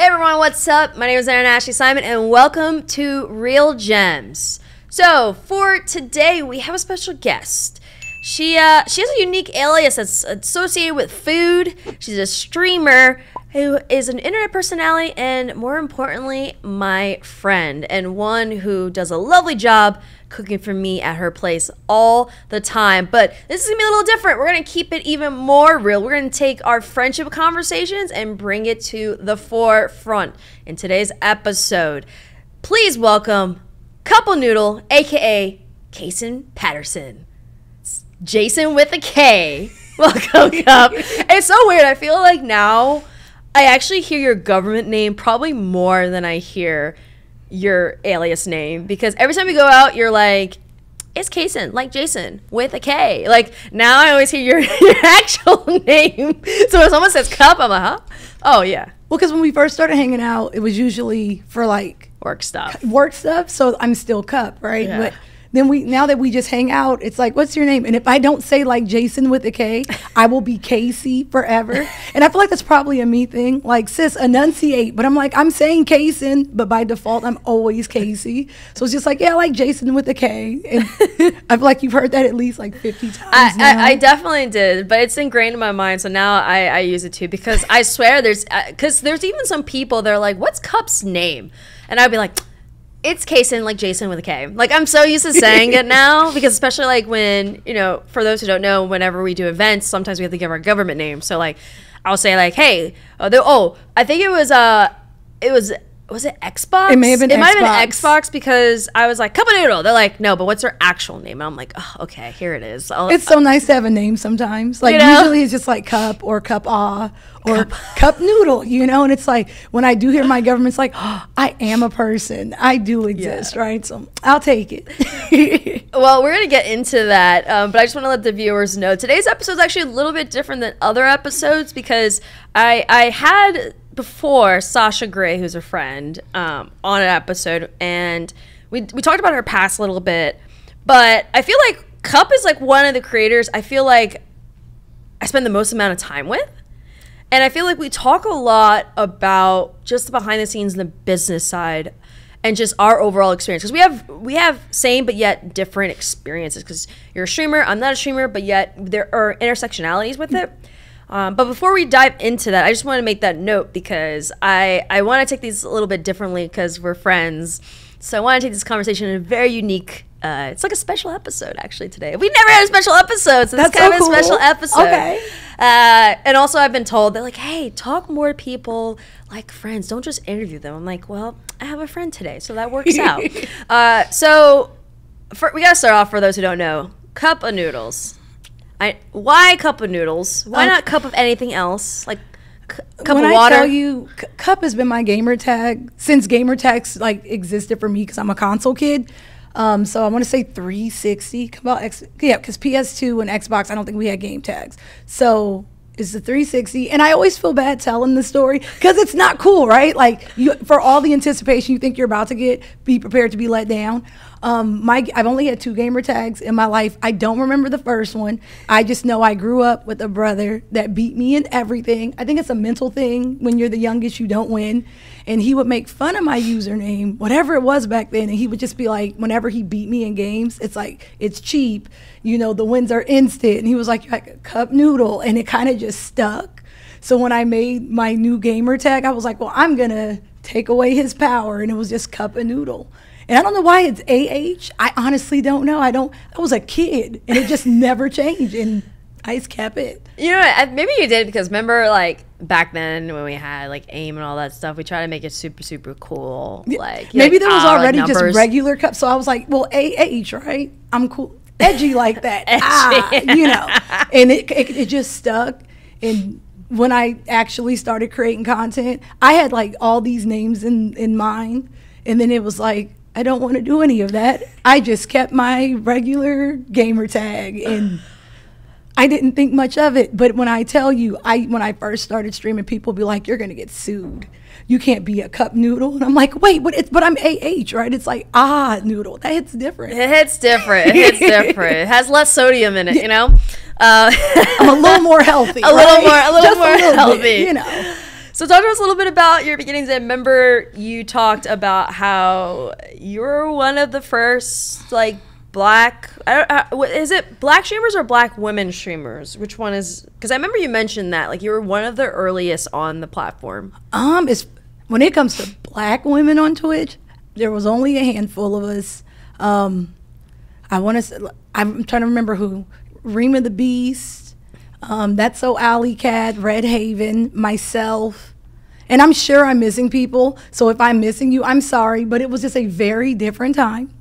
Hey everyone, what's up? My name is Erin Ashley Simon and welcome to Real Gems. So for today we have a special guest. She has a unique alias that's associated with food. She's a streamer who is an internet personality and, more importantly, my friend, and one who does a lovely job cooking for me at her place all the time. But this is gonna be a little different. We're gonna keep it even more real. We're gonna take our friendship conversations and bring it to the forefront in today's episode. Please welcome CupAhNoodle, aka Kason Patterson. It's Jason with a K. Welcome, Cup. It's so weird. I feel like now I actually hear your government name probably more than I hear your alias name, because every time we go out you're like, it's Kason, like Jason with a K. Like now I always hear your actual name. So when someone says Cup, I'm like, huh? Oh yeah. Well, because when we first started hanging out, it was usually for like Work stuff. So I'm still Cup, right? Yeah. But then now that we just hang out, it's like, what's your name? And if I don't say like Jason with a K, I will be Casey forever. And I feel like that's probably a me thing. Like, sis, enunciate. But I'm like, I'm saying Kason, but by default, I'm always Casey. So it's just like, yeah, I like Jason with a K. And I feel like you've heard that at least like 50 times now. I definitely did, but it's ingrained in my mind. So now I use it too, because I swear there's even some people that are like, what's Cup's name? And I'd be like, it's Kason, like Jason with a K. Like, I'm so used to saying it now, because especially like when, you know, for those who don't know, whenever we do events, sometimes we have to give our government name. So like, I'll say like, hey, I think was it Xbox? It may have been Xbox, because I was like, CupAhNoodle. They're like, no, but what's her actual name? And I'm like, oh, okay, here it is. It's so nice to have a name sometimes. Like, you know? Usually it's just like Cup or CupAh or CupAhNoodle, you know? And it's like, when I do hear my government's like, oh, I am a person. I do exist, right? So I'll take it. Well, we're going to get into that, but I just want to let the viewers know. Today's episode is actually a little bit different than other episodes, because I had before Sasha Gray, who's a friend, on an episode, and we talked about her past a little bit, but I feel like Cup is like one of the creators I feel like I spend the most amount of time with, and I feel like we talk a lot about just the behind the scenes and the business side and just our overall experience, because we have same but yet different experiences, because you're a streamer, I'm not a streamer, but yet there are intersectionalities with it. But before we dive into that, I just want to make that note, because I want to take these a little bit differently, because we're friends. So I want to take this conversation in a very unique, it's like a special episode actually today. We've never had a special episode, so that's kind of a special episode. Okay. And also I've been told, they're like, hey, talk more to people like friends. Don't just interview them. I'm like, well, I have a friend today, so that works out. We got to start off, for those who don't know, CupAhNoodles. Why CupAhNoodles? Why not cup of anything else? Like cup of water? I tell you, Cup has been my gamer tag since gamer tags like existed for me, because I'm a console kid. So I want to say 360. Because PS2 and Xbox, I don't think we had game tags. So it's the 360, and I always feel bad telling the story, because it's not cool, right? Like, for all the anticipation you think you're about to get, be prepared to be let down. I've only had 2 gamer tags in my life. I don't remember the first one. I just know I grew up with a brother that beat me in everything. I think it's a mental thing. When you're the youngest, you don't win. And he would make fun of my username, whatever it was back then. And he would just be like, whenever he beat me in games, it's like, it's cheap. You know, the wins are instant. And he was like, you're like a CupAhNoodle. And it kind of just stuck. So when I made my new gamer tag, I was like, well, I'm going to take away his power. And it was just CupAhNoodle. And I don't know why it's AH. I honestly don't know. I was a kid, and it just never changed, and I just kept it. You know, maybe you did, because remember, like, back then when we had, like, AIM and all that stuff, we tried to make it super, super cool. Like, maybe there was already like just regular Cup, so I was like, well, AH, right? I'm cool. Edgy like that. You know. And it just stuck, and when I actually started creating content, I had, like, all these names in mind, and then it was like, I don't want to do any of that. I just kept my regular gamer tag, and I didn't think much of it. But when I tell you, when I first started streaming, people be like, you're going to get sued. You can't be a CupAhNoodle. And I'm like, wait, but I'm AH, right? It's like, noodle. That hits different. It hits different. It has less sodium in it, you know? I'm a little more healthy. A little more healthy. Bit, you know. So talk to us a little bit about your beginnings. I remember you talked about how you were one of the first, like, black, is it black streamers or black women streamers? Which one is, because I remember you mentioned that, like, you were one of the earliest on the platform. When it comes to black women on Twitch, there was only a handful of us. I'm trying to remember who. Rima the Beast, That's So Alley Cat, Red Haven, myself. And I'm sure I'm missing people. So if I'm missing you, I'm sorry. But it was just a very different time.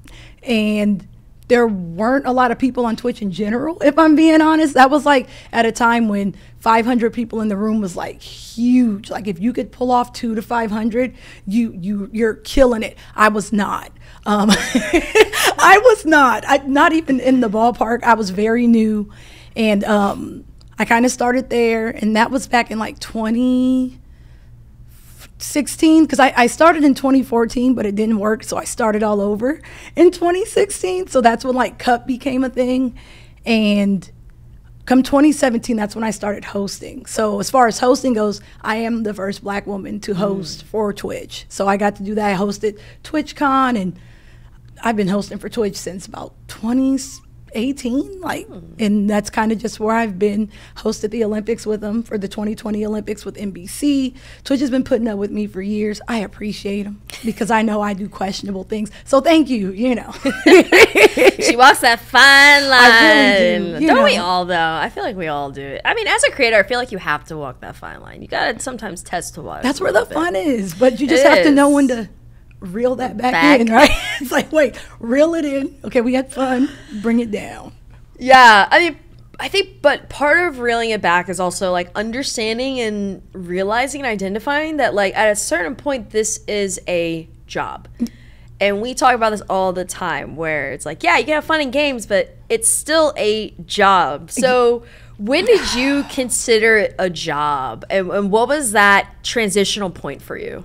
And there weren't a lot of people on Twitch in general, if I'm being honest. That was like at a time when 500 people in the room was like huge. Like if you could pull off 200 to 500, you're killing it. I was not. I was not even in the ballpark. I was very new, and I kind of started there, and that was back in like 2016, because I started in 2014, but it didn't work, so I started all over in 2016. So that's when like Cup became a thing, and come 2017, that's when I started hosting. So as far as hosting goes, I am the first black woman to host for Twitch. So I got to do that. I hosted TwitchCon, and I've been hosting for Twitch since about 2018, and that's kind of just where I've been. Hosted the Olympics with them for the 2020 Olympics with NBC. Twitch has been putting up with me for years. I appreciate them because I know I do questionable things. So thank you, She walks that fine line. I really do. Don't we all, though? I feel like we all do it. I mean, as a creator, I feel like you have to walk that fine line. You got to sometimes test to watch. That's where the fun is, but you just have to know when to reel that back in, right? It's like, wait, reel it in. Okay, we had fun. Bring it down. Yeah, I mean, I think, but part of reeling it back is also like understanding and realizing and identifying that like at a certain point, this is a job. And we talk about this all the time where it's like, yeah, you can have fun in games, but it's still a job. So when did you consider it a job? And what was that transitional point for you?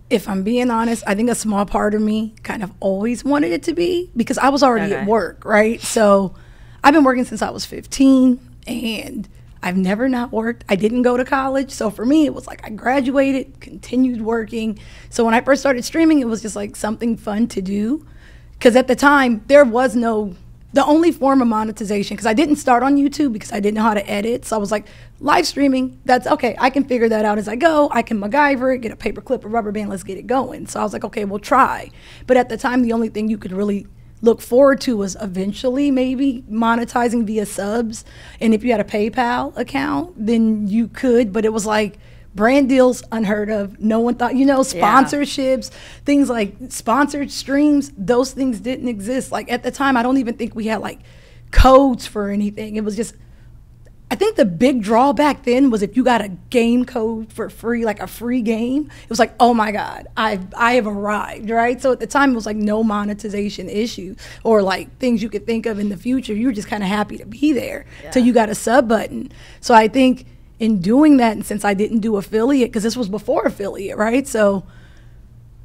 If I'm being honest, I think a small part of me kind of always wanted it to be, because I was already at work, right? So I've been working since I was 15, and I've never not worked. I didn't go to college. So for me, it was like I graduated, continued working. So when I first started streaming, it was just like something fun to do. Because at the time, there was the only form of monetization, because I didn't start on YouTube because I didn't know how to edit. So I was like, live streaming, that's okay. I can figure that out as I go. I can MacGyver it, get a paper clip, a rubber band, let's get it going. So I was like, okay, we'll try. But at the time, the only thing you could really look forward to was eventually maybe monetizing via subs. And if you had a PayPal account, then you could. But it was like brand deals unheard of. No one thought, sponsorships, things like sponsored streams, those things didn't exist. Like at the time, I don't even think we had like codes for anything. It was just, I think the big drawback then was if you got a game code for free, like a free game, it was like, oh my God, I have arrived, right? So at the time, it was like no monetization issue or like things you could think of in the future. You were just kind of happy to be there till you got a sub button. So I think in doing that, and since I didn't do affiliate, because this was before affiliate, right? So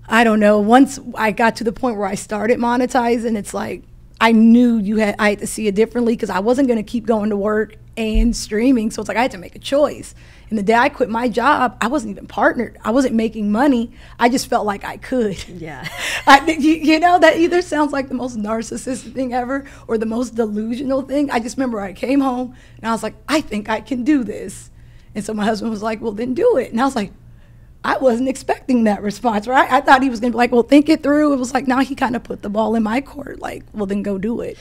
I don't know. Once I got to the point where I started monetizing, it's like I knew I had to see it differently, because I wasn't going to keep going to work and streaming. So it's like I had to make a choice. And the day I quit my job, I wasn't even partnered. I wasn't making money. I just felt like I could. Yeah. That either sounds like the most narcissistic thing ever or the most delusional thing. I just remember I came home and I was like, I think I can do this. And so my husband was like, well, then do it. And I was like, I wasn't expecting that response, right? I thought he was going to be like, well, think it through. It was like, now he kind of put the ball in my court. Like, well, then go do it.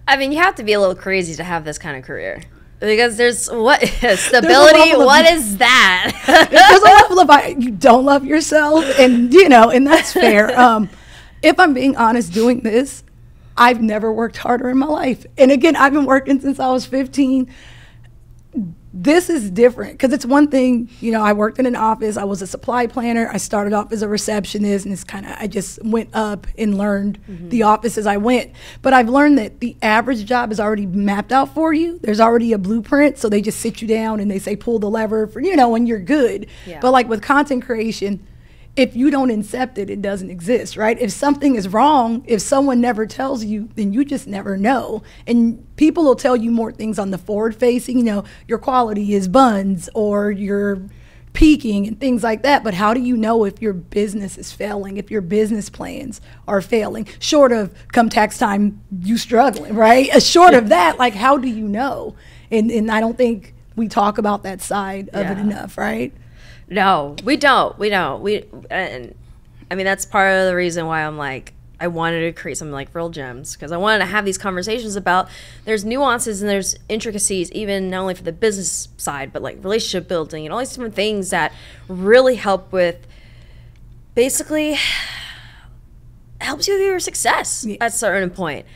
I mean, you have to be a little crazy to have this kind of career. Because there's stability. What is that? There's a level of you don't love yourself, and and that's fair. If I'm being honest, doing this, I've never worked harder in my life. And again, I've been working since I was 15. This is different because it's one thing, I worked in an office. I was a supply planner. I started off as a receptionist, and I just went up and learned the office as I went. But I've learned that the average job is already mapped out for you. There's already a blueprint. So they just sit you down and they say, pull the lever for, when you're good. Yeah. But like with content creation, if you don't incept it, it doesn't exist, right? If something is wrong, if someone never tells you, then you just never know. And people will tell you more things on the forward facing, your quality is buns, or your peaking and things like that. But how do you know if your business is failing, if your business plans are failing, short of come tax time, you struggling, right? Short of that, like, how do you know? And I don't think we talk about that side of it enough, right? No, we don't. And I mean, that's part of the reason why I'm like, I wanted to create something like Real Gems, because I wanted to have these conversations about there's nuances and there's intricacies, even not only for the business side, but like relationship building and all these different things that really help with, basically helps you with your success at a certain point.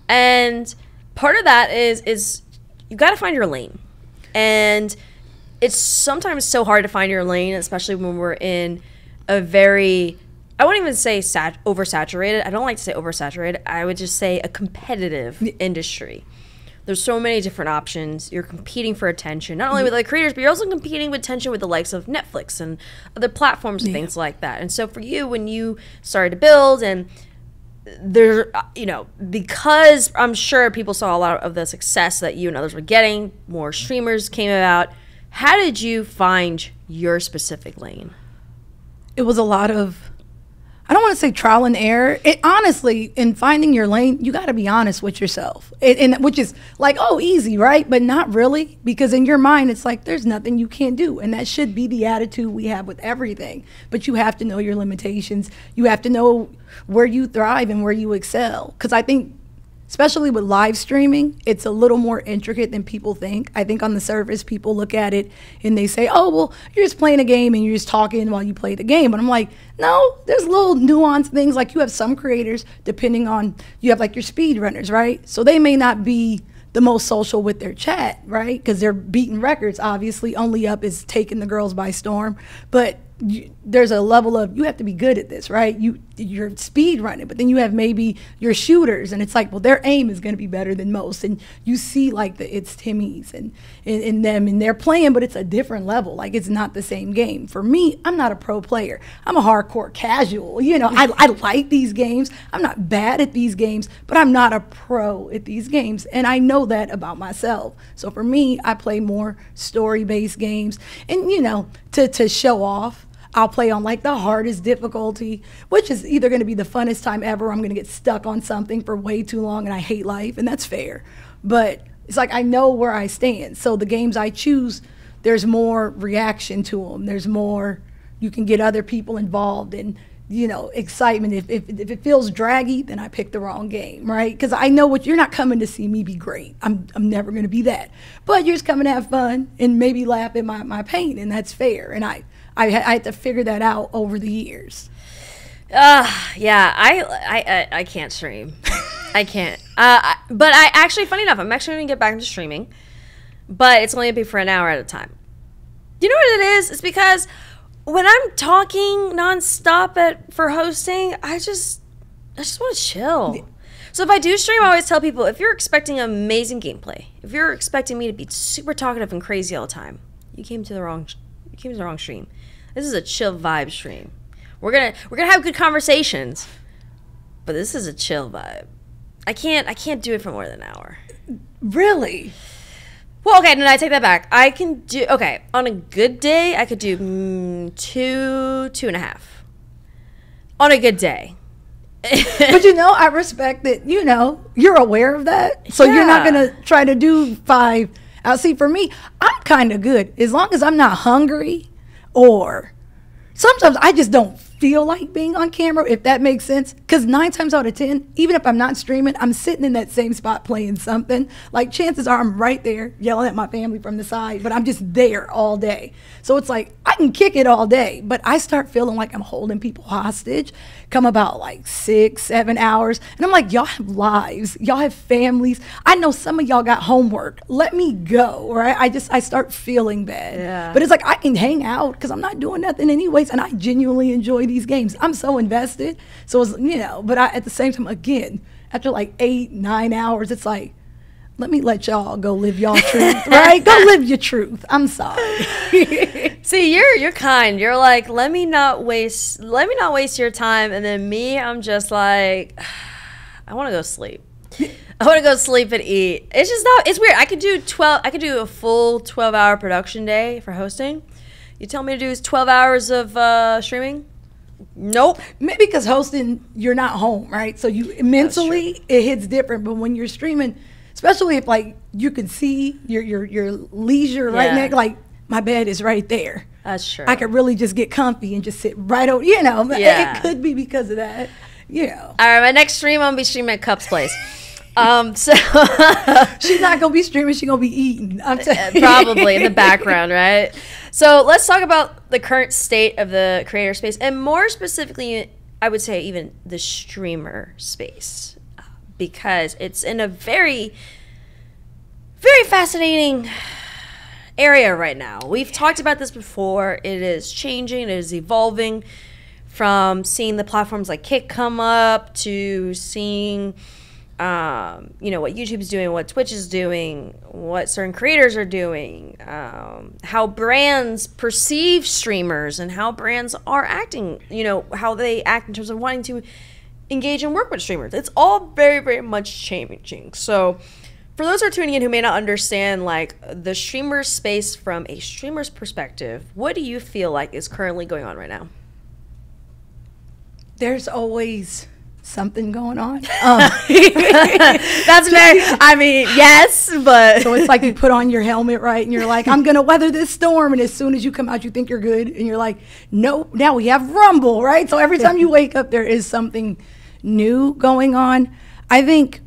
And part of that is you got to find your lane. And it's sometimes so hard to find your lane, especially when we're in a very, I wouldn't even say oversaturated. I don't like to say oversaturated. I would just say a competitive industry. There's so many different options. You're competing for attention, not only with other creators, but you're also competing with attention with the likes of Netflix and other platforms and things like that. And so for you, when you started to build, and there, you know, because I'm sure people saw a lot of the success that you and others were getting, more streamers came about. How did you find your specific lane? It was a lot of, I don't want to say trial and error. It honestly, in finding your lane, you got to be honest with yourself, and which is like, oh, easy, right? But not really, because in your mind, it's like there's nothing you can't do, and that should be the attitude we have with everything. But you have to know your limitations. You have to know where you thrive and where you excel. Because I think, especially with live streaming, it's a little more intricate than people think. I think on the surface, people look at it and they say, oh, well, you're just playing a game and you're just talking while you play the game. But I'm like, no, there's little nuanced things. Like you have some creators, depending on, you have like your speed runners, right? So they may not be the most social with their chat, right? Because they're beating records. Obviously, Only Up is taking the girls by storm. But there's a level of, you have to be good at this, right? You're speed running, but then you have maybe your shooters, and it's like, well, their aim is going to be better than most. And you see like the It's Timmy's and them, and they're playing, but it's a different level. Like, it's not the same game. For me, I'm not a pro player. I'm a hardcore casual. You know, I like these games. I'm not bad at these games, but I'm not a pro at these games. And I know that about myself. So for me, I play more story-based games. And, you know, to show off, I'll play on like the hardest difficulty, which is either going to be the funnest time ever, or I'm going to get stuck on something for way too long and I hate life, and that's fair. But it's like I know where I stand. So the games I choose, there's more reaction to them. There's more, you can get other people involved, and, you know, excitement. If it feels draggy, then I picked the wrong game, right? Because I know what, you're not coming to see me be great. I'm never going to be that. But you're just coming to have fun and maybe laugh at my pain, and that's fair. And I had to figure that out over the years. Yeah, I can't stream. I can't. But I actually, funny enough, I'm actually going to get back into streaming, but it's only going to be for an hour at a time. You know what it is? It's because when I'm talking nonstop for hosting, I just want to chill. Yeah. So if I do stream, I always tell people, if you're expecting amazing gameplay, if you're expecting me to be super talkative and crazy all the time, you came to the wrong stream. This is a chill vibe stream. We're gonna have good conversations, but this is a chill vibe. I can't do it for more than an hour. Really? Well, okay, no, I take that back. I can do, okay, on a good day, I could do 2.5. On a good day. But, you know, I respect that, you know, you're aware of that. So you're not going to try to do 5. See, for me, I'm kind of good. As long as I'm not hungry, or sometimes I just don't feel like being on camera, if that makes sense. Because 9 times out of 10, even if I'm not streaming, I'm sitting in that same spot playing something. Like, chances are I'm right there yelling at my family from the side, but I'm just there all day. So it's like, I can kick it all day, but I start feeling like I'm holding people hostage come about like 6, 7 hours. And I'm like, y'all have lives. Y'all have families. I know some of y'all got homework. Let me go, right? I start feeling bad. Yeah. But it's like, I can hang out because I'm not doing nothing anyways, and I genuinely enjoy these games. I'm so invested. So it's, you know, but at the same time, again, after like 8, 9 hours, it's like, let me let y'all go live y'all truth, right? Go live your truth. I'm sorry. See, you're kind. You're like, let me not waste your time. And then me, I'm just like, I want to go sleep. I want to go sleep and eat. It's just not, it's weird. I could do a full 12-hour production day for hosting. You tell me to do 12 hours of streaming? Nope. Maybe because hosting, you're not home, right? So you mentally it hits different. But when you're streaming, especially if like you can see your leisure right next, like my bed is right there. That's true. I could really just get comfy and just sit right over. You know, it could be because of that. You know. All right, my next stream, I'm gonna be streaming at Cup's place. So she's not gonna be streaming, she's gonna be eating. I'm probably in the background, right? So let's talk about the current state of the creator space, and more specifically, I would say even the streamer space, because it's in a very, very fascinating area right now. We've talked about this before. It is changing, it is evolving, from seeing the platforms like Kick come up to seeing you know, what YouTube's doing, what Twitch is doing, what certain creators are doing, how brands perceive streamers and how brands are acting, you know, how they act in terms of wanting to engage and work with streamers. It's all very, very much changing. So for those who are tuning in who may not understand like the streamer space from a streamer's perspective, what do you feel like is currently going on right now? There's always something going on. That's very, I mean, yes, but. So it's like you put on your helmet, right? And you're like, I'm going to weather this storm. And as soon as you come out, you think you're good. And you're like, nope, now we have Rumble, right? So every time you wake up, there is something new going on. I think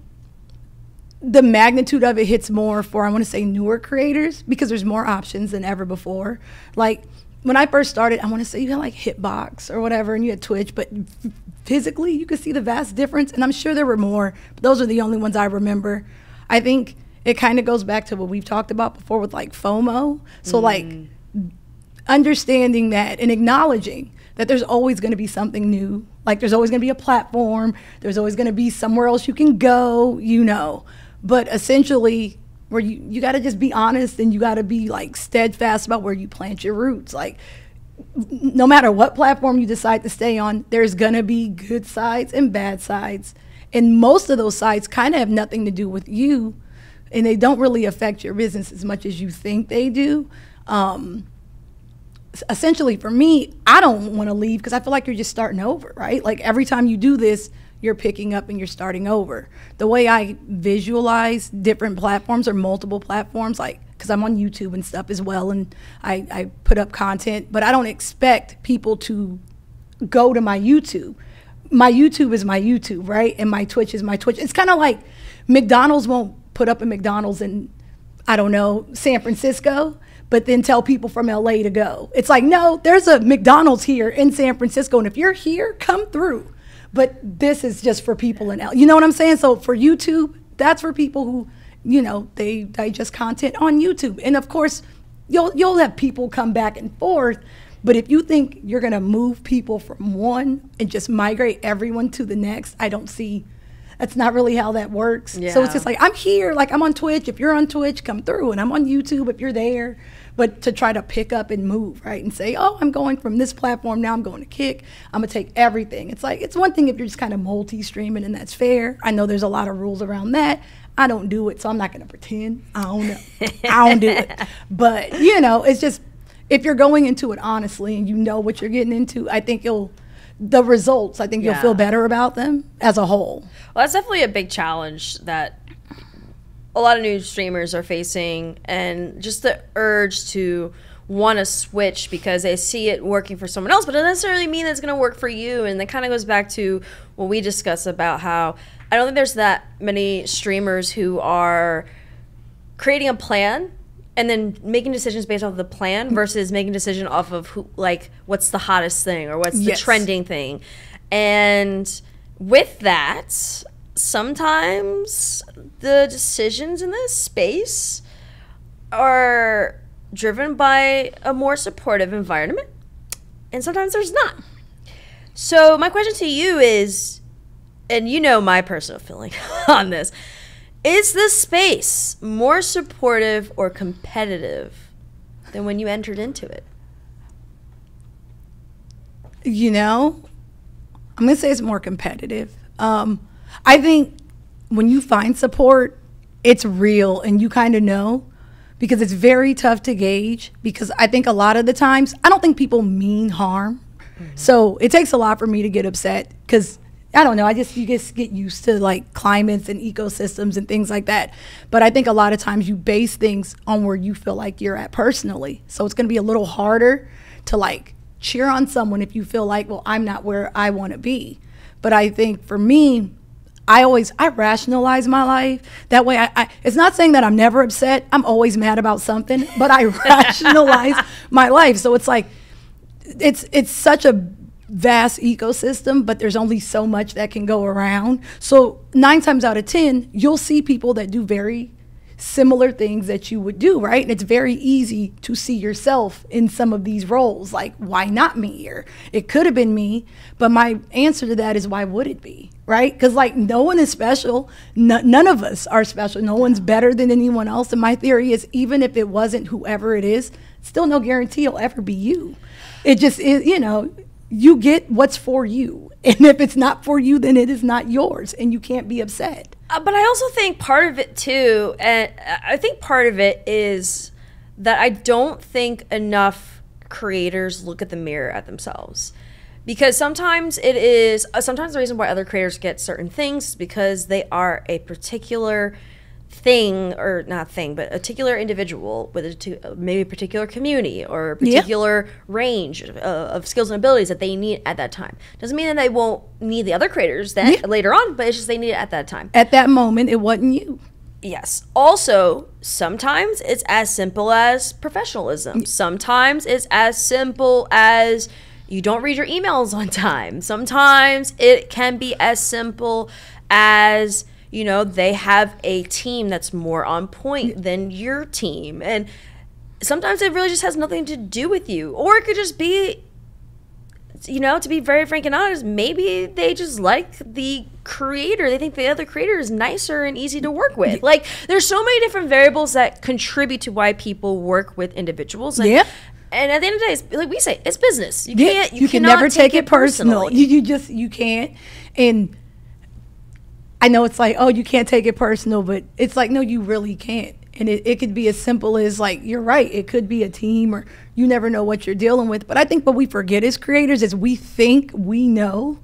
the magnitude of it hits more for, I want to say, newer creators because there's more options than ever before. Like, when I first started, I want to say you had like Hitbox or whatever, and you had Twitch, but physically you could see the vast difference. And I'm sure there were more, but those are the only ones I remember. I think it kind of goes back to what we've talked about before with like FOMO. So like understanding that and acknowledging that there's always going to be something new. Like there's always going to be a platform. There's always going to be somewhere else you can go, you know. But essentially, where you got to just be honest and you got to be like steadfast about where you plant your roots. Like no matter what platform you decide to stay on, there's going to be good sides and bad sides. And most of those sides kind of have nothing to do with you, and they don't really affect your business as much as you think they do. Essentially for me, I don't want to leave because I feel like you're just starting over, right? Like every time you do this, you're picking up and you're starting over. The way I visualize different platforms or multiple platforms, like, because I'm on YouTube and stuff as well, and I put up content, but I don't expect people to go to my YouTube. My YouTube is my YouTube, right? And my Twitch is my Twitch. It's kind of like McDonald's won't put up a McDonald's in, I don't know, San Francisco, but then tell people from LA to go. It's like, no, there's a McDonald's here in San Francisco, and if you're here, come through. But this is just for people in LA. You know what I'm saying? So for YouTube, that's for people who, you know, they digest content on YouTube. And of course, you'll have people come back and forth. But if you think you're going to move people from one and just migrate everyone to the next, I don't see, that's not really how that works. Yeah. So it's just like, I'm here, like I'm on Twitch. If you're on Twitch, come through. And I'm on YouTube if you're there. But to try to pick up and move, right? And say, oh, I'm going from this platform, now I'm going to Kick. I'm going to take everything. It's like, it's one thing if you're just kind of multi-streaming, and that's fair. I know there's a lot of rules around that. I don't do it, so I'm not going to pretend. I don't know. I don't do it. But, you know, it's just, if you're going into it honestly and you know what you're getting into, I think you'll feel better about them as a whole. Well, that's definitely a big challenge that a lot of new streamers are facing, and just the urge to want to switch because they see it working for someone else, but it doesn't necessarily mean that it's going to work for you. And that kind of goes back to what we discussed about how I don't think there's that many streamers who are creating a plan and then making decisions based off of the plan versus making a decision off of who, like, what's the hottest thing or what's the trending thing. And with that, sometimes the decisions in this space are driven by a more supportive environment, and sometimes there's not. So my question to you is, and you know my personal feeling on this, is this space more supportive or competitive than when you entered into it? You know, I'm going to say it's more competitive. I think when you find support, it's real and you kind of know. because it's very tough to gauge, because I think a lot of the times, I don't think people mean harm. So it takes a lot for me to get upset, because I don't know, you just get used to like climates and ecosystems and things like that. But I think a lot of times you base things on where you feel like you're at personally. So it's going to be a little harder to like cheer on someone if you feel like, well, I'm not where I want to be. But I think for me, I rationalize my life. That way, it's not saying that I'm never upset. I'm always mad about something, but I rationalize my life. So it's like, it's such a vast ecosystem, but there's only so much that can go around. So 9 times out of 10, you'll see people that do very similar things that you would do, right? And it's very easy to see yourself in some of these roles. Like, why not me? Or it could have been me. But my answer to that is, why would it be? Right? Because like, no one is special. None of us are special. No one's better than anyone else. And my theory is, even if it wasn't whoever it is, still no guarantee it'll ever be you. It just is, you get what's for you. And if it's not for you, then it is not yours, and you can't be upset. But I also think part of it too, and I think part of it is that I don't think enough creators look at the mirror at themselves. Because sometimes sometimes the reason why other creators get certain things is because they are a particular thing, or not thing, but a particular individual with maybe a particular community or a particular range of skills and abilities that they need at that time. Doesn't mean that they won't need the other creators later on, but it's just they need it at that time. At that moment, it wasn't you. Yes. Also, sometimes it's as simple as professionalism. Sometimes it's as simple as you don't read your emails on time. Sometimes it can be as simple as, they have a team that's more on point than your team. And sometimes it really just has nothing to do with you. Or it could just be, to be very frank and honest, maybe they just like the creator. They think the other creator is nicer and easy to work with. Like, there's so many different variables that contribute to why people work with individuals. And, and at the end of the day, it's, like we say, it's business. You can never take it personal. You can't. And I know it's like, oh, you can't take it personal, but it's like, no, you really can't. And it could be as simple as, like, you're right, it could be a team, or you never know what you're dealing with. But I think what we forget as creators is we think we know,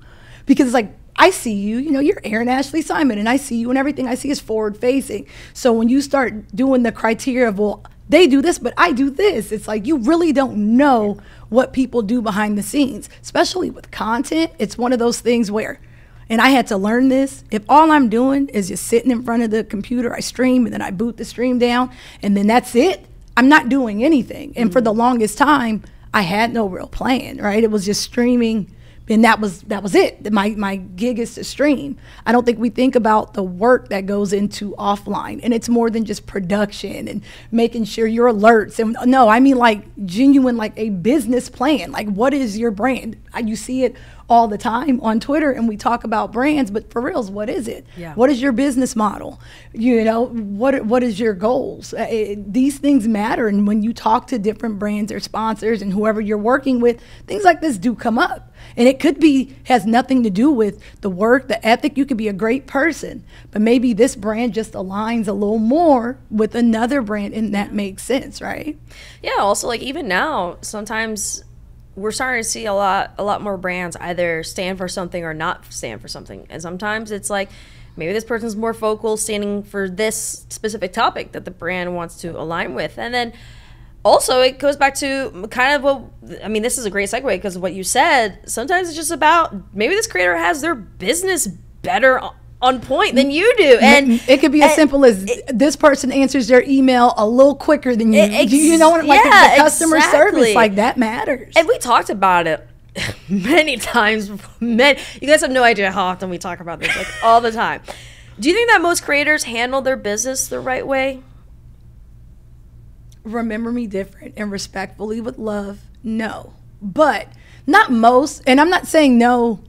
because it's like, I see you, you're Erin Ashley Simon, and I see you, and everything I see is forward facing. So when you start doing the criteria of, well, they do this, but I do this, it's like, you really don't know what people do behind the scenes, especially with content. It's one of those things where, and I had to learn this, if all I'm doing is just sitting in front of the computer, I stream, and then I boot the stream down, and then that's it, I'm not doing anything. And for the longest time, I had no real plan, right? It was just streaming, and that was it. My gig is to stream. I don't think we think about the work that goes into offline, and it's more than just production and making sure your alerts. And no, I mean like genuine, like a business plan. Like, what is your brand? You see it all the time on Twitter, and we talk about brands, but for reals, what is it? What is your business model? What is your goals? These things matter, and when you talk to different brands or sponsors and whoever you're working with, things like this do come up. And it could be, has nothing to do with the work, the ethic. You could be a great person, but maybe this brand just aligns a little more with another brand, and that makes sense, right? Yeah, also, like, even now, sometimes we're starting to see a lot more brands either stand for something or not stand for something. And sometimes it's like, maybe this person's more vocal, standing for this specific topic that the brand wants to align with. And then also it goes back to kind of this is a great segue because of what you said. Sometimes it's just about, maybe this creator has their business better on point than you do, and it could be as simple as this person answers their email a little quicker than you. You know what? Like, the customer service, like, that matters. And we talked about it many times. You guys have no idea how often we talk about this, like, all the time. Do you think that most creators handle their business the right way? Remember me different and respectfully with love. No, but not most. And I'm not saying no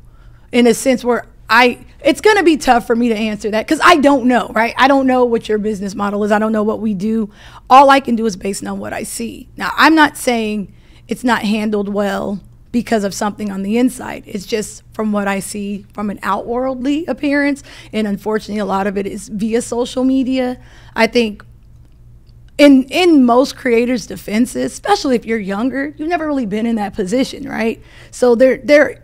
in a sense where it's going to be tough for me to answer that, because I don't know, right? I don't know what your business model is. I don't know what we do. All I can do is based on what I see. Now, I'm not saying it's not handled well because of something on the inside. It's just from what I see from an outwardly appearance. And unfortunately, a lot of it is via social media. I think in most creators' defenses, especially if you're younger, you've never really been in that position, right? So they're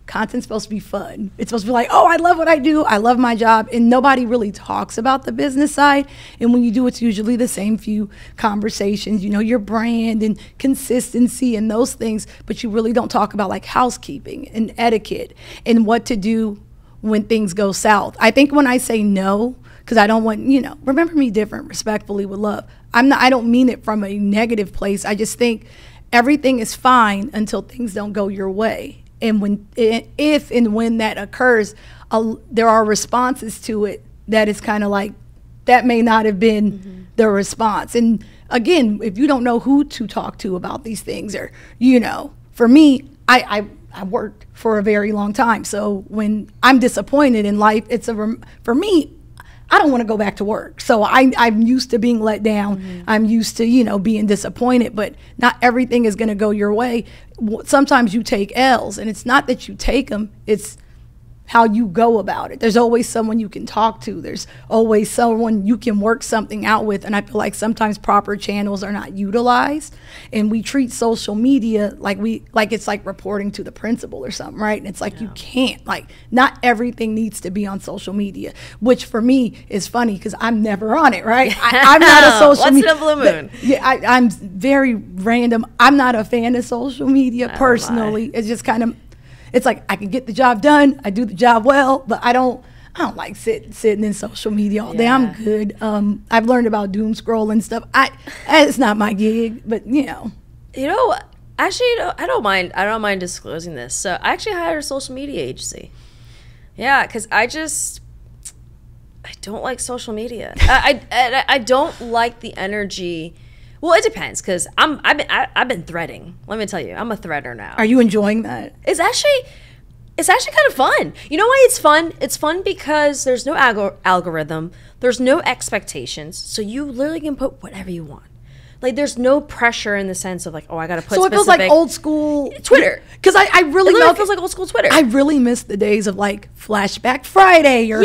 content's supposed to be fun. It's supposed to be like, oh, I love what I do. I love my job. And nobody really talks about the business side. And when you do, it's usually the same few conversations, you know, your brand and consistency and those things. But you really don't talk about like housekeeping and etiquette and what to do when things go south. I think when I say no, because I don't want, you know, remember me different, respectfully, with love. I don't mean it from a negative place. I just think everything is fine until things don't go your way. And if and when that occurs, there are responses to it that is kind of like, that may not have been the response. And again, if you don't know who to talk to about these things, or, you know, for me, I worked for a very long time. So when I'm disappointed in life, for me, I don't want to go back to work. So I'm used to being let down. I'm used to, you know, being disappointed, but not everything is going to go your way. Sometimes you take L's, and it's not that you take them, it's how you go about it. There's always someone you can talk to. There's always someone you can work something out with. And I feel like sometimes proper channels are not utilized, and we treat social media like it's like reporting to the principal or something, right? And it's like, you can't, like, not everything needs to be on social media, which for me is funny because I'm never on it, right? I'm not a social media. Once in a blue moon. Yeah, I'm very random. I'm not a fan of social media personally. It's just kind of, it's like I can get the job done, I do the job well, but I don't like sitting in social media all day. I'm good. I've learned about doom scrolling stuff. It's not my gig, but you know. You know, actually, I don't mind disclosing this. So I actually hired a social media agency. Yeah, because I don't like social media. I don't like the energy. Well, it depends, because I've been threading. Let me tell you, I'm a threader now. Are you enjoying that? It's actually kind of fun. You know why it's fun? It's fun because there's no algorithm, there's no expectations, so you literally can put whatever you want. Like, there's no pressure in the sense of like, oh, I got to put. So it feels like old school Twitter. Because I really love, feels like old school Twitter. I really miss the days of like Flashback Friday or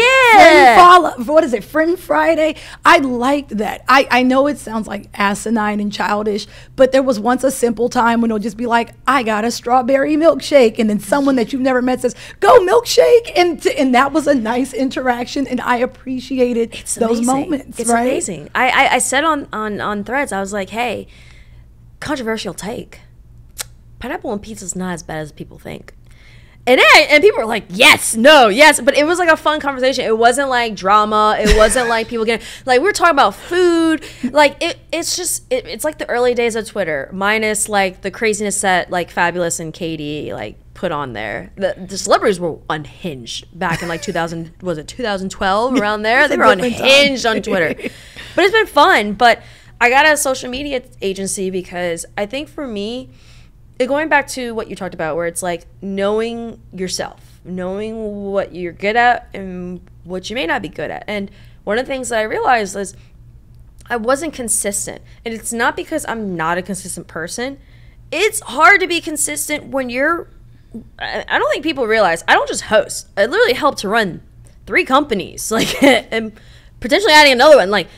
Friend Friday. I liked that. I know it sounds like asinine and childish, but there was once a simple time when it'll just be like, I got a strawberry milkshake, and then someone that you've never met says, go milkshake, and that was a nice interaction, and I appreciated those moments. It's amazing. I said on Threads, I was like, hey, controversial take. Pineapple on pizza is not as bad as people think. And people were like, yes, no, yes. But it was like a fun conversation. It wasn't like drama. It wasn't like people getting, like, we were talking about food. Like, it's like the early days of Twitter, minus like the craziness that like Fabulous and Katie like put on there. The celebrities were unhinged back in like 2012, around there. They were unhinged on Twitter. But it's been fun. But I got a social media agency because I think for me, going back to what you talked about, where it's like knowing yourself, knowing what you're good at and what you may not be good at. And one of the things that I realized is I wasn't consistent. And it's not because I'm not a consistent person. It's hard to be consistent when I don't think people realize, I don't just host. I literally help to run 3 companies, like, and potentially adding another one, like,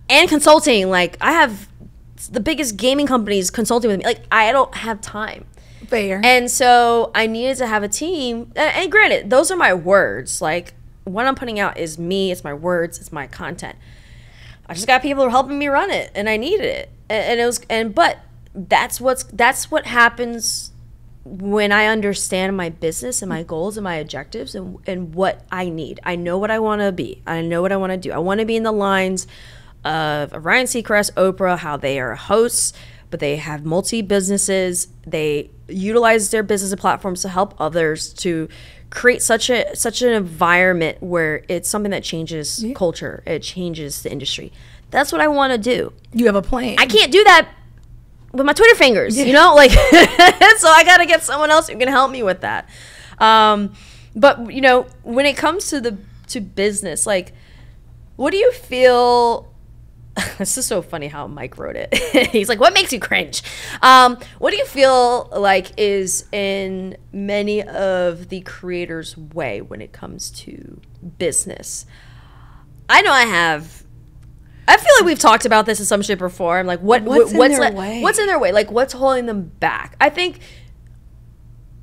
and consulting. Like, I have the biggest gaming companies consulting with me. Like, I don't have time. Fair. And so I needed to have a team. And granted, those are my words. Like, what I'm putting out is me. It's my words. It's my content. I just got people who are helping me run it, and I needed it. But that's what happens when I understand my business and my goals and my objectives and what I need. I know what I want to be. I know what I want to do. I want to be in the lines of Ryan Seacrest, Oprah, how they are hosts, but they have multi-businesses. They utilize their business platforms to help others to create such an environment where it's something that changes culture. It changes the industry. That's what I want to do. You have a plan. I can't do that with my Twitter fingers, you know? Like, so I got to get someone else who can help me with that. But, you know, when it comes to business, like, what do you feel... This is so funny how Mike wrote it. He's like, what makes you cringe? What do you feel like is in many of the creators' way when it comes to business? I know I have I feel like we've talked about this in some shape or form. Like what's in their way? What's in their way? Like what's holding them back? I think.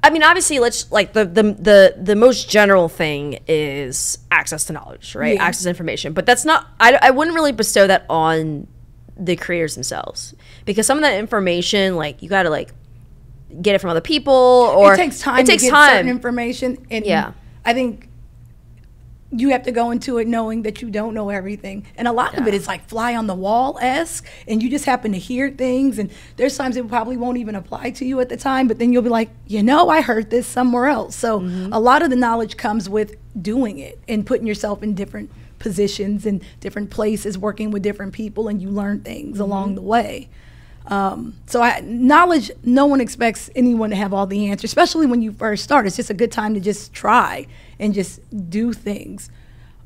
I mean, obviously, let's like the most general thing is access to knowledge, right? Yeah. Access to information, but that's not. I wouldn't really bestow that on the creators themselves, because some of that information, like you got to like get it from other people, or it takes time. To get certain information, and yeah, I think you have to go into it knowing that you don't know everything, and a lot of it is like fly on the wall-esque, and you just happen to hear things, and there's times it probably won't even apply to you at the time, but then you'll be like, I heard this somewhere else. So a lot of the knowledge comes with doing it and putting yourself in different positions and different places, working with different people, and you learn things along the way. Knowledge, no one expects anyone to have all the answers, especially when you first start. It's just a good time to just try and just do things.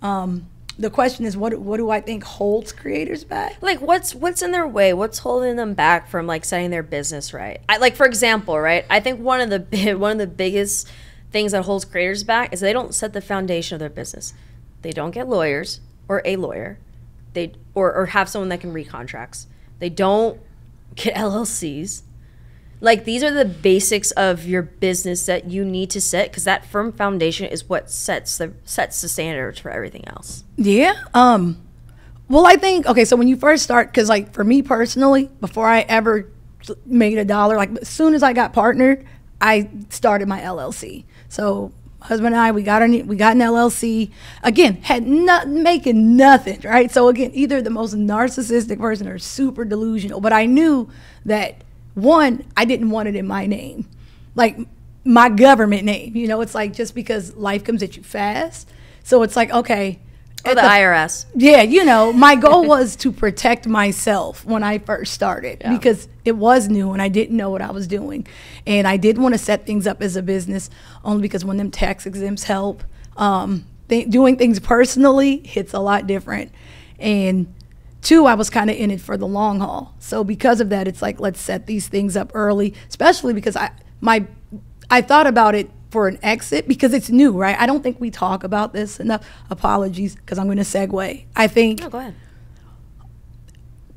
The question is, what do I think holds creators back? Like what's in their way? What's holding them back from like setting their business right? Like for example, right? I think one of the biggest things that holds creators back is they don't set the foundation of their business. They don't get lawyers or a lawyer. They or have someone that can read contracts. They don't get LLCs. Like these are the basics of your business that you need to set, because that firm foundation is what sets the standards for everything else. Yeah. Well, I think, okay, so when you first start, because like for me personally, before I ever made a dollar, like as soon as I got partnered, I started my LLC. So husband and I, we got an LLC. Again, making nothing, right? So again, either the most narcissistic person or super delusional. But I knew that, one, I didn't want it in my name, like my government name. It's like just because life comes at you fast. So it's like, okay. Or the IRS. Yeah, my goal was to protect myself when I first started, because it was new and I didn't know what I was doing. And I did want to set things up as a business, only because when them tax exempts help, doing things personally hits a lot different. And two, I was kind of in it for the long haul. So because of that, it's like, let's set these things up early, especially because I thought about it for an exit because it's new, right? I don't think we talk about this enough. Apologies, because I'm going to segue. I think go ahead.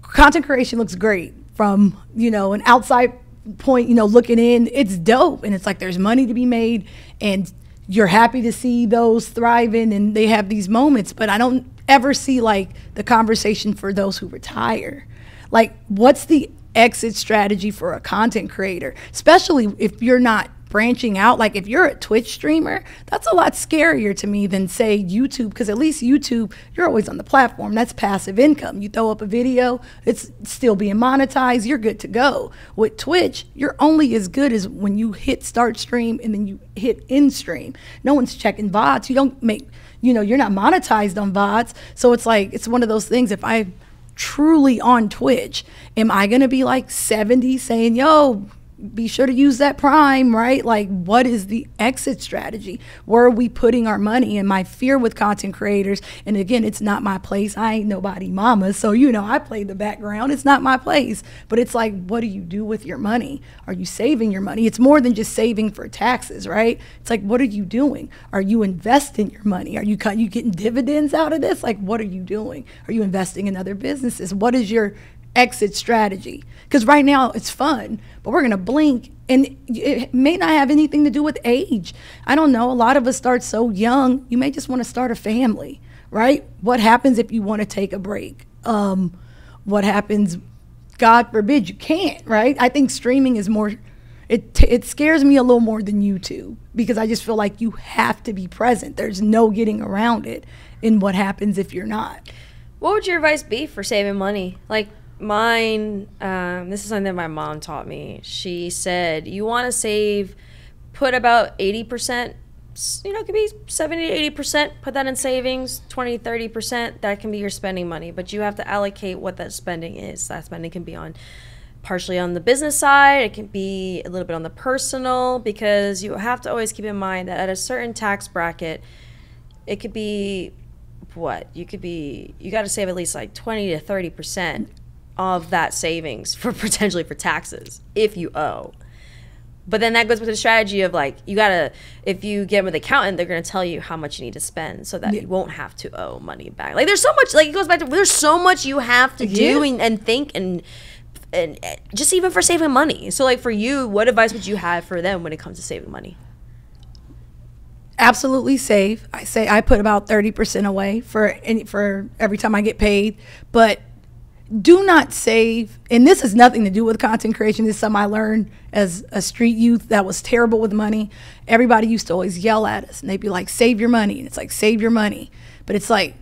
Content creation looks great from, an outside point, looking in. It's dope. And it's like there's money to be made and you're happy to see those thriving and they have these moments. But I don't ever see like the conversation for those who retire. Like, what's the exit strategy for a content creator, especially if you're not branching out? Like if you're a Twitch streamer, that's a lot scarier to me than say YouTube, because at least YouTube, you're always on the platform. That's passive income. You throw up a video, it's still being monetized, you're good to go. With Twitch, you're only as good as when you hit start stream and then you hit end stream. No one's checking VODs. You don't make, you're not monetized on VODs. So it's like, it's one of those things. If I truly on Twitch, am I gonna be like 70 saying, yo, be sure to use that Prime, right? Like, what is the exit strategy? Where are we putting our money? And my fear with content creators, and again, it's not my place. I ain't nobody mama. So, I play the background. It's not my place. But it's like, what do you do with your money? Are you saving your money? It's more than just saving for taxes, right? It's like, what are you doing? Are you investing your money? Are you getting dividends out of this? Like, what are you doing? Are you investing in other businesses? What is your exit strategy? Because right now it's fun, but we're gonna blink and it may not have anything to do with age. I don't know, a lot of us start so young. You may just want to start a family, right? What happens if you want to take a break? What happens, God forbid, you can't, right? I think streaming is more, it scares me a little more than YouTube, because I just feel like you have to be present. There's no getting around it. And what happens if you're not? What would your advice be for saving money? Like mine, this is something that my mom taught me. She said, you want to save, put about 80%, it could be 70 to 80%, put that in savings, 20, 30%, that can be your spending money. But you have to allocate what that spending is. That spending can be partially on the business side, it can be a little bit on the personal, because you have to always keep in mind that at a certain tax bracket, it could be you got to save at least like 20 to 30% of that savings for potentially for taxes if you owe. But then that goes with the strategy of like, you gotta, if you get with an accountant, they're gonna tell you how much you need to spend so that you won't have to owe money back. Like there's so much, like it goes back to, there's so much you have to do and think and just even for saving money. So like for you, what advice would you have for them when it comes to saving money? Absolutely save. I say I put about 30% away for every time I get paid, but do not save, and this has nothing to do with content creation. This is something I learned as a street youth that was terrible with money. Everybody used to always yell at us, and they'd be like, save your money. And it's like, save your money. But it's like,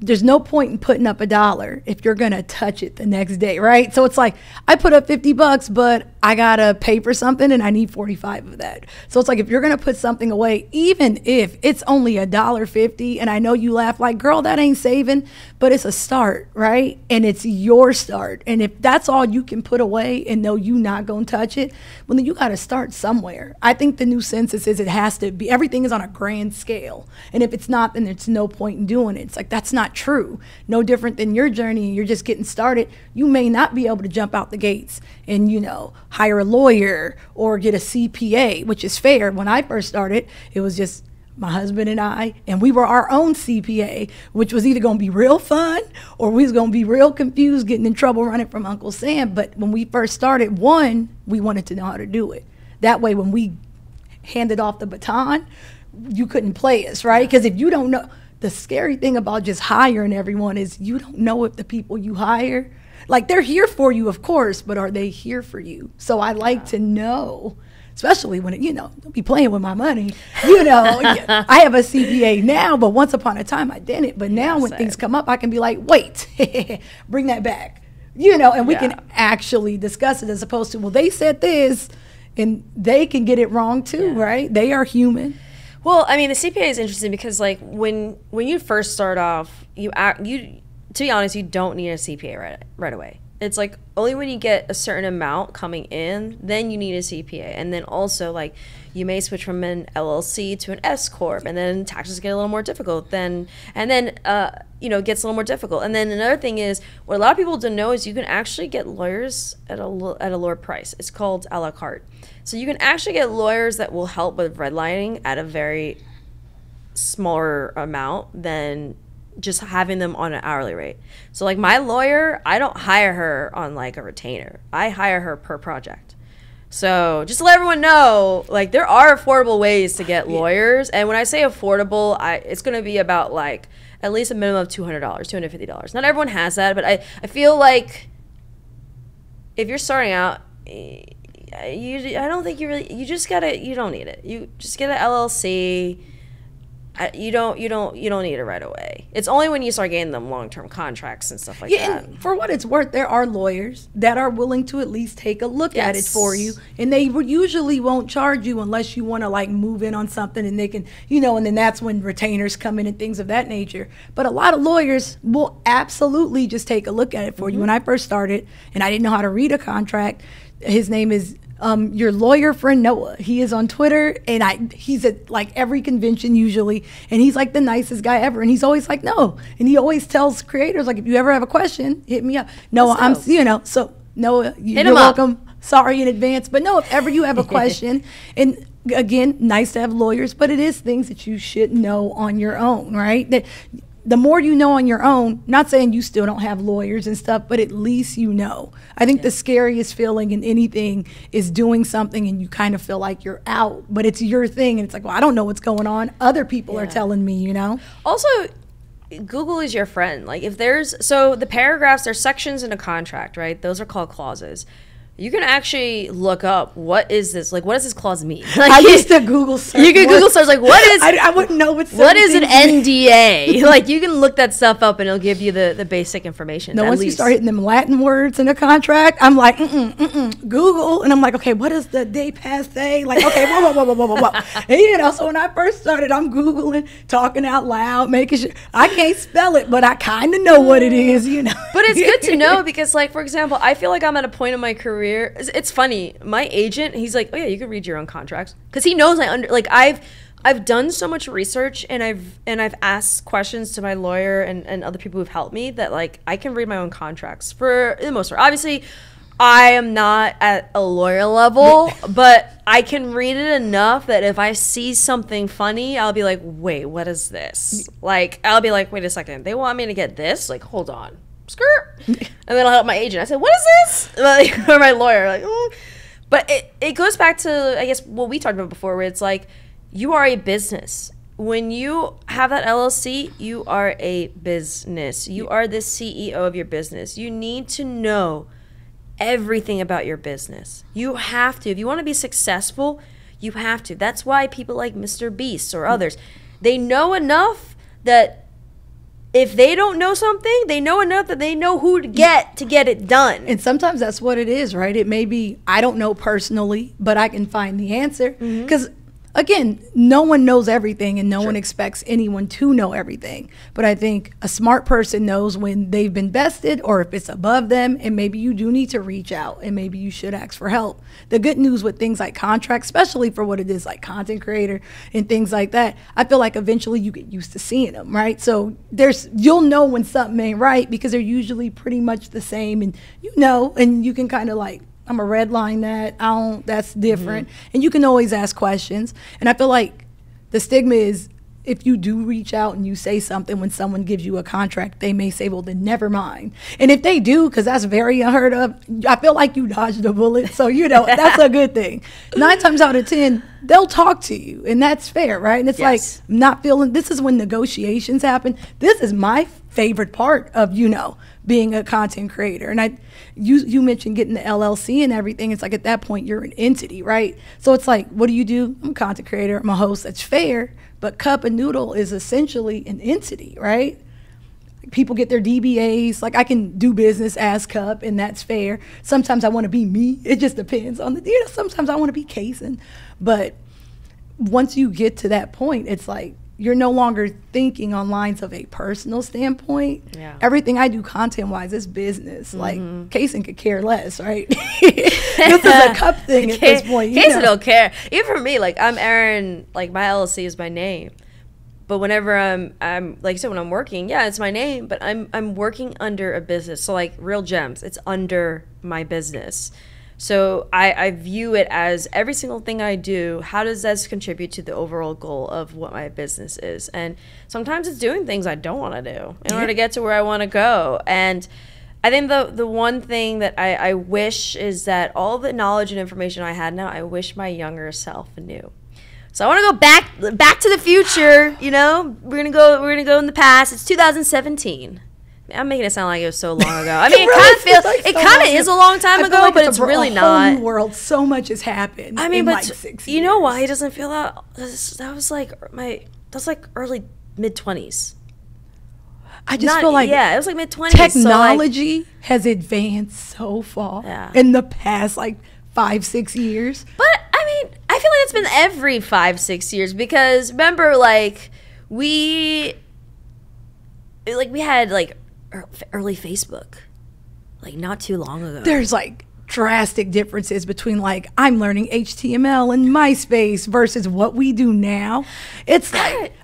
there's no point in putting up $1 if you're going to touch it the next day, right? So it's like, I put up $50, but I got to pay for something and I need 45 of that. So it's like, if you're going to put something away, even if it's only $1.50, and I know you laugh like, girl, that ain't saving, but it's a start, right? And it's your start. And if that's all you can put away and know you not going to touch it, well, then you got to start somewhere. I think the new census is it has to be, everything is on a grand scale. And if it's not, then there's no point in doing it. It's like, that's not true. No different than your journey, and you're just getting started. You may not be able to jump out the gates and, you know, hire a lawyer or get a CPA, which is fair. When I first started, it was just my husband and I, and we were our own CPA, which was either going to be real fun or we was going to be real confused, getting in trouble running from Uncle Sam. But when we first started, one, we wanted to know how to do it. That way, when we handed off the baton, you couldn't play us, right? Because if you don't know, the scary thing about just hiring everyone is you don't know if the people you hire, like they're here for you, of course, but are they here for you? So I like to know, especially when, you know, don't be playing with my money. You know, I have a CPA now, but once upon a time I didn't. But now when things come up, I can be like, wait, bring that back. You know, and we can actually discuss it as opposed to, well, they said this, and they can get it wrong too, right? They are human. Well, I mean, the CPA is interesting because, like, when you first start off, you to be honest, you don't need a CPA right away. It's like only when you get a certain amount coming in, then you need a CPA. And then also, like, you may switch from an LLC to an S corp, and then taxes get a little more difficult. You know, it gets a little more difficult. And then another thing is, what a lot of people don't know is you can actually get lawyers at a lower price. It's called a la carte. So you can actually get lawyers that will help with redlining at a very smaller amount than just having them on an hourly rate. So like my lawyer, I don't hire her on like a retainer. I hire her per project. So just to let everyone know, like there are affordable ways to get lawyers. And when I say affordable, it's going to be about like at least a minimum of $200, $250. Not everyone has that, but I feel like if you're starting out, I don't think you don't need it. You just get an LLC. You don't need it right away. It's only when you start getting them long-term contracts and stuff like that. And for what it's worth, there are lawyers that are willing to at least take a look at it for you, and they usually won't charge you unless you want to like move in on something, and they can, you know, and then that's when retainers come in and things of that nature. But a lot of lawyers will absolutely just take a look at it for you. When I first started, and I didn't know how to read a contract, his name is your lawyer friend Noah. He is on Twitter, and he's at like every convention usually, and he's like the nicest guy ever. And he's always like, no, and he always tells creators like, if you ever have a question, hit me up. Noah, so Noah, you're welcome. Sorry in advance, but no, if ever you have a question, and again, nice to have lawyers, but it is things that you should know on your own, right? That the more you know on your own, not saying you still don't have lawyers and stuff, but at least you know. I think the scariest feeling in anything is doing something and you kind of feel like you're out, but it's your thing. And it's like, well, I don't know what's going on. Other people are telling me, you know? Also, Google is your friend. Like so the paragraphs, there's sections in a contract, right? Those are called clauses. You can actually look up, what is this? Like, what does this clause mean? Like, I used to Google search. You can Google search, like, what is... I wouldn't know what is an NDA? Like, you can look that stuff up, and it'll give you the basic information. No, once you start hitting them Latin words in a contract, I'm like, Google. And I'm like, okay, what does the de passe? Like, okay, whoa. And, you know, so when I first started, I'm Googling, talking out loud, making sure. I can't spell it, but I kind of know what it is, you know. But it's good to know because, like, for example, I feel like I'm at a point in my career. It's funny. My agent, he's like, oh yeah, you can read your own contracts, because he knows I've done so much research, and I've asked questions to my lawyer and other people who've helped me that like I can read my own contracts for the most part. Obviously, I am not at a lawyer level, but I can read it enough that if I see something funny, I'll be like, wait, what is this? Like, I'll be like, wait a second, they want me to get this? Like, hold on. Skirt. And then I'll help my agent. I said, what is this? Like, or my lawyer. Like, oh. But it goes back to, I guess, what we talked about before, where it's like, you are a business. When you have that LLC, you are a business. You are the CEO of your business. You need to know everything about your business. You have to. If you want to be successful, you have to. That's why people like Mr. Beast or others, they know enough that if they don't know something, they know enough that they know who to get it done. And sometimes that's what it is, right? It may be, I don't know personally, but I can find the answer. Because again, no one knows everything and no one expects anyone to know everything. But I think a smart person knows when they've been bested or if it's above them, and maybe you do need to reach out and maybe you should ask for help. The good news with things like contracts, especially for what it is like content creator and things like that, I feel like eventually you get used to seeing them, right? So you'll know when something ain't right because they're usually pretty much the same, and and you can kind of like, I'm a red line that, that's different. And you can always ask questions. And I feel like the stigma is if you do reach out and you say something when someone gives you a contract, they may say, well, then never mind. And if they do, because that's very unheard of, I feel like you dodged a bullet. So, that's a good thing. 9 times out of 10, they'll talk to you, and that's fair, right? And it's like, not feeling, this is when negotiations happen. This is my favorite part of, being a content creator. And you mentioned getting the LLC and everything. It's like at that point, you're an entity, right? So it's like, what do? I'm a content creator. I'm a host. That's fair. But CupAhNoodle is essentially an entity, right? People get their DBAs. Like, I can do business as Cup, and that's fair. Sometimes I want to be me. It just depends on sometimes I want to be Kaysen. But once you get to that point, it's like, you're no longer thinking on lines of a personal standpoint. Yeah. Everything I do content-wise is business. Like, Kaysen could care less, right? This is a Cup thing at this point. Kaysen don't care. Even for me, like, I'm Erin, like, my LLC is my name. But whenever I'm like you said, when I'm working, it's my name, but I'm working under a business. So, like, Real Gems, it's under my business. So I view it as every single thing I do, how does this contribute to the overall goal of what my business is? And sometimes it's doing things I don't want to do in order to get to where I want to go. And I think the one thing that I wish is that all the knowledge and information I had now, I wish my younger self knew. So I want to go back to the future, We're gonna go in the past. It's 2017. I'm making it sound like it was so long ago. I mean, it kind of is a long time ago, like but it's really not. In the world, so much has happened. I mean, but like 6 years. Why it doesn't feel that? That was like early mid-20s. I just feel like it was like mid-20s. Technology has advanced so far in the past 5-6 years. But I mean, I feel like it's been every 5-6 years because remember, we had early Facebook, not too long ago. There's drastic differences between I'm learning HTML and MySpace versus what we do now. It's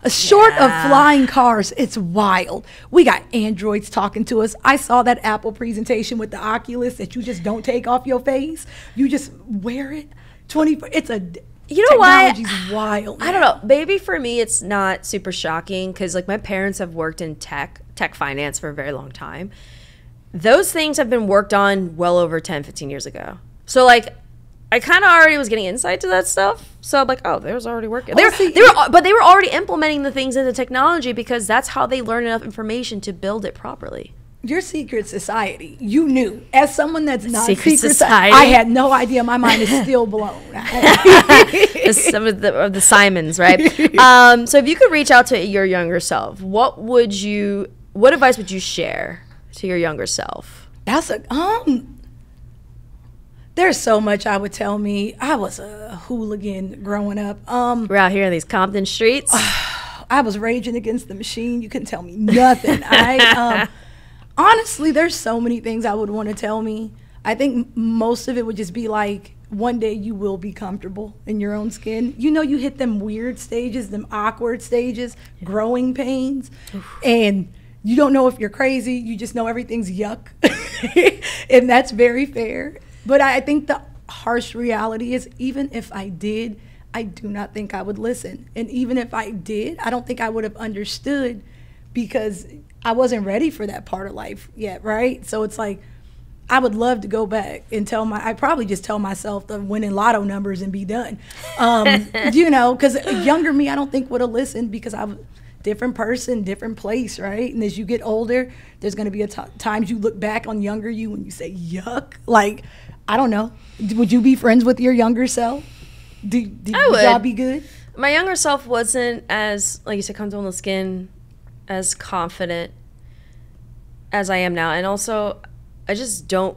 short of flying cars. It's wild. We got Androids talking to us. I saw that Apple presentation with the Oculus that you just don't take off your face. You just wear it. It's a technology's wild. I don't know. Maybe for me, it's not super shocking because my parents have worked in tech finance for a very long time. Those things have been worked on well over 10-15 years ago. So I kind of already was getting insight to that stuff. So I'm like, oh, they was already working. But they were already implementing the things into technology because that's how they learn enough information to build it properly. Your secret society, you knew. As someone that's not secret society, I had no idea. My mind is still blown. Some of the Simons, right? So if you could reach out to your younger self, what advice would you share to your younger self? That's there's so much I would tell me. I was a hooligan growing up. We're out here in these Compton streets. I was raging against the machine. You couldn't tell me nothing. Honestly, there's so many things I would want to tell me. I think most of it would just be one day you will be comfortable in your own skin. You hit them weird stages, them awkward stages, growing pains, and you don't know if you're crazy. You just know everything's yuck, and that's very fair. But I think the harsh reality is, even if I did, I do not think I would listen. And even if I did, I don't think I would have understood, because I wasn't ready for that part of life yet, right? So it's like, I would love to go back and I'd probably just tell myself the winning lotto numbers and be done. You know, because younger me, I don't think would have listened, because I'm a different person, different place, right? And as you get older, there's going to be times you look back on younger you and you say, yuck. Like, I don't know. Would you be friends with your younger self? Would y'all be good? My younger self wasn't as, like you said, comfortable in the skin, as confident as I am now. And also, I just don't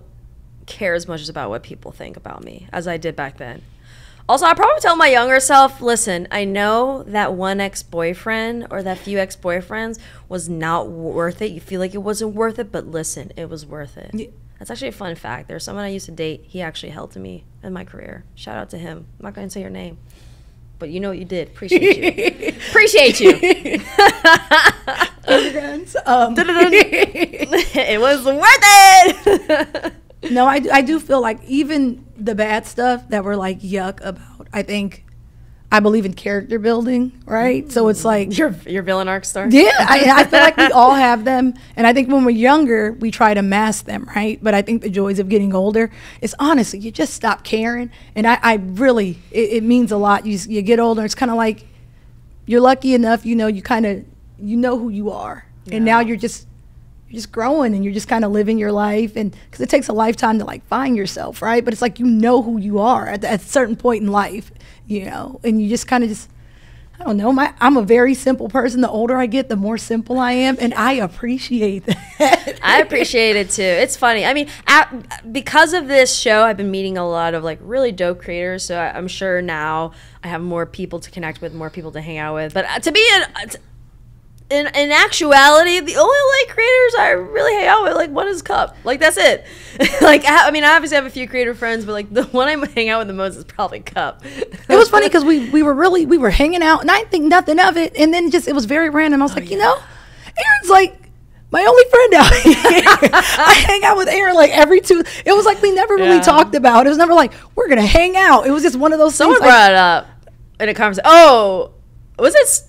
care as much about what people think about me as I did back then. Also, I'd probably tell my younger self, listen, I know that one ex-boyfriend or that few ex-boyfriends was not worth it. You feel like it wasn't worth it, but listen, it was worth it. Yeah. That's actually a fun fact. There's someone I used to date. He actually helped me in my career. Shout out to him. I'm not going to say your name, but you know what you did. Appreciate you. Appreciate you. It was worth it. No, I do feel like even the bad stuff that we're like yuck about, I believe in character building, right? So it's like your villain arc star. Yeah, I feel like we all have them, and I think when we're younger, we try to mask them, right? But I think the joys of getting older is, honestly, you just stop caring, and I really, it means a lot. You get older, it's kind of like you're lucky enough, you know who you are, and now you're just growing, and you're just kind of living your life, and because it takes a lifetime to like find yourself, right? But it's like, you know who you are at a certain point in life, you know, and you just kind of I don't know, I'm a very simple person. The older I get, the more simple I am, and I appreciate that. I appreciate it too. It's funny. I mean, because of this show, I've been meeting a lot of like really dope creators, so I'm sure now I have more people to connect with, more people to hang out with. But to be in actuality, the only like creators I really hang out with, like, one is Cup. Like, that's it. Like, I mean, I obviously have a few creator friends, but like the one I hang out with the most is probably Cup. It was funny because we were hanging out, and I didn't think nothing of it, and then it was very random. I was like, you know, Erin's like my only friend out here. I hang out with Erin like every two. It was like we never really talked about it. It was never like, we're gonna hang out. It was just one of those Someone things. Someone brought it up in a conversation. Oh, was this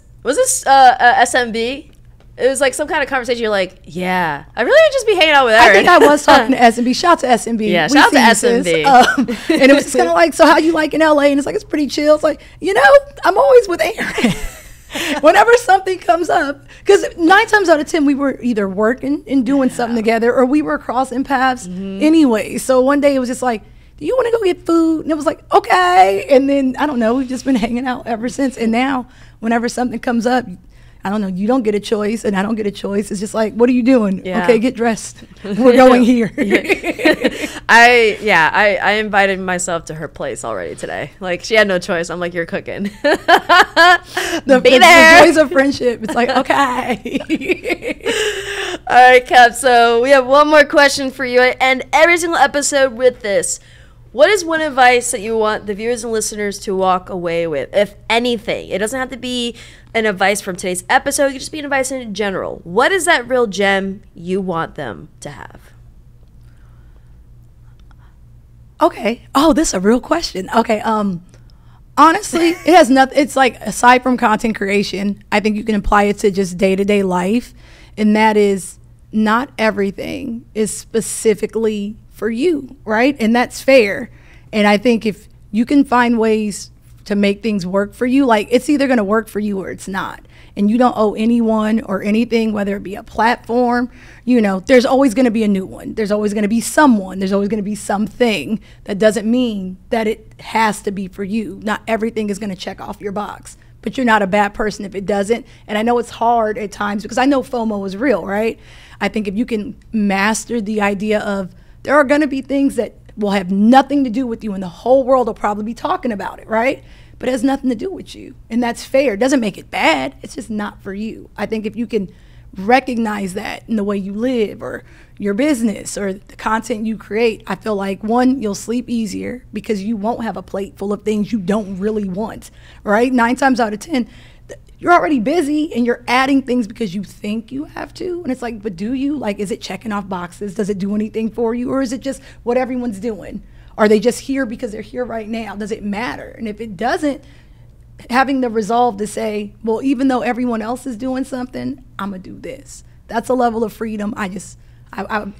SMB? It was like some kind of conversation. You're like, yeah, I really would just be hanging out with Erin. I think I was talking to SMB. Shout out to SMB. Yeah, shout out to SMB. And it was just kind of like, so how you like in LA? And it's like, it's pretty chill. It's like, you know, I'm always with Erin. Whenever something comes up, because 9 times out of 10 we were either working and doing something together, or we were crossing paths anyway. So one day it was just like, do you want to go get food? And it was like, okay. And then, I don't know, we've just been hanging out ever since. And now whenever something comes up, I don't know, you don't get a choice and I don't get a choice. It's just like, what are you doing? Yeah. Okay, get dressed. We're going here. I invited myself to her place already today. Like, she had no choice. I'm like, you're cooking. the joys of friendship. It's like, okay. All right, Cap. So we have one more question for you. I end every single episode with this. What is one advice that you want the viewers and listeners to walk away with, if anything? It doesn't have to be an advice from today's episode. It could just be an advice in general. What is that real gem you want them to have? Okay. Oh, this is a real question. Okay. Honestly, it has nothing. It's like, aside from content creation, I think you can apply it to just day-to-day life. And that is, not everything is specifically for you, right? And that's fair. And I think if you can find ways to make things work for you, like, it's either going to work for you or it's not. And you don't owe anyone or anything, whether it be a platform, you know, there's always going to be a new one. There's always going to be someone. There's always going to be something. That doesn't mean that it has to be for you. Not everything is going to check off your box, but you're not a bad person if it doesn't. And I know it's hard at times because I know FOMO is real, right? I think if you can master the idea of, there are going to be things that will have nothing to do with you, and the whole world will probably be talking about it, right? But it has nothing to do with you, and that's fair. It doesn't make it bad. It's just not for you. I think if you can recognize that in the way you live or your business or the content you create, I feel like, one, you'll sleep easier because you won't have a plate full of things you don't really want, right? 9 times out of 10, you're already busy and you're adding things because you think you have to. And it's like, but do you? Like, is it checking off boxes? Does it do anything for you? Or is it just what everyone's doing? Are they just here because they're here right now? Does it matter? And if it doesn't, having the resolve to say, well, even though everyone else is doing something, I'm going to do this. That's a level of freedom.